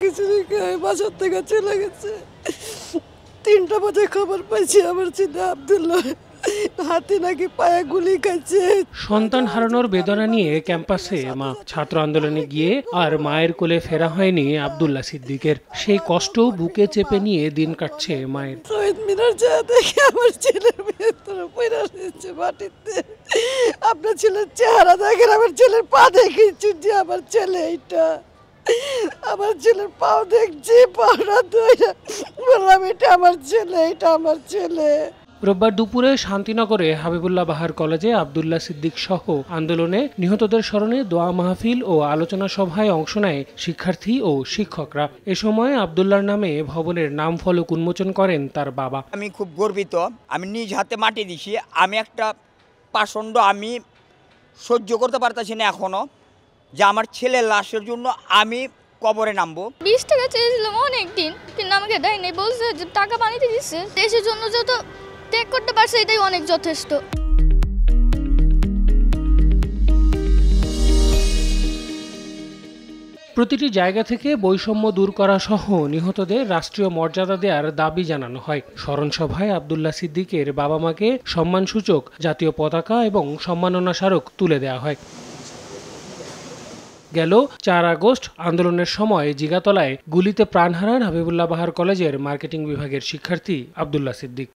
কিছুদিন আগে বাসার থেকে চলে গেছে। ৩টা বাজে খবর পাইছি আমার ছেলে আব্দুল্লাহ হাতে নাকি পায়ে গুলি খাইছে। সন্তান হারানোর বেদনা নিয়ে ক্যাম্পাসে মা ছাত্র আন্দোলনে গিয়ে আর মায়ের কোলে ফেরা হয়নি আব্দুল্লাহ সিদ্দিকের। সেই কষ্ট বুকে চেপে নিয়ে দিন কাটছে মায়ের। শহীদ মিনার যা দেখে আমার ছেলের ভেতরে পড়ে আসছে মাটিতে। আপনার ছেলের চেহারা দেখেন, আমার ছেলের পা দেখেছি যে আমার ছেলে এইটা। আমার ছেলের পাও দেখছি, পাওনা ধরে বললাম এটা আমার ছেলে, এটা আমার ছেলে। রোববার দুপুরে শান্তিনগরে হাবিবুল্লাহ বাহার কলেজে আব্দুল্লাহ সিদ্দিক সহ আন্দোলনে নিহতদের স্মরণে দোয়া মাহফিল ও আলোচনা সভায় অংশ নেয় শিক্ষার্থী ও শিক্ষকরা। এ সময় আব্দুল্লাহর নামে ভবনের নাম ফলক উন্মোচন করেন তার বাবা। আমি খুব গর্বিত, আমি নিজ হাতে মাটি দিছি। আমি একটা পাষণ্ড আমি সহ্য করতে পারতেছি না এখনো, যে আমার ছেলের লাশের জন্য আমি কবরে নামবো। 20 টাকা চেয়েছিলাম অনেক দিন, কিন্তু আমাকে দেয়নি। বলছে যে টাকা পানিতে দিচ্ছে। দেশের জন্য যত ত্যাগ করতে পারছে এটাই অনেক যথেষ্ট। প্রতিটি জায়গা থেকে বৈষম্য দূর করা সহ নিহতদের রাষ্ট্রীয় মর্যাদা দেওয়ার দাবি জানানো হয়। স্মরণসভায় আব্দুল্লাহ সিদ্দিকের বাবা মাকে সম্মানসূচক জাতীয় পতাকা এবং সম্মাননা স্মারক তুলে দেওয়া হয়। গেল 4 আগস্ট আন্দোলনের সময় জিগাতলায় গুলিতে প্রাণ হারান হাবিবুল্লাহ বাহার কলেজের মার্কেটিং বিভাগের শিক্ষার্থী আব্দুল্লাহ সিদ্দিক।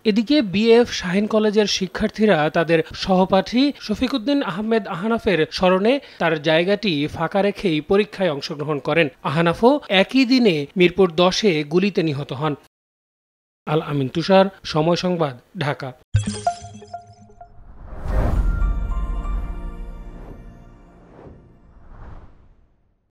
এদিকে বিএফ শাহীন কলেজের শিক্ষার্থীরা তাদের সহপাঠী শফিকুদ্দিন আহমেদ আহনাফের স্মরণে তার জায়গাটি ফাঁকা রেখেই পরীক্ষায় অংশগ্রহণ করেন। আহনাফও একই দিনে মিরপুর 10-এ গুলিতে নিহত হন। আল আমিন তুষার, সময় সংবাদ, ঢাকা।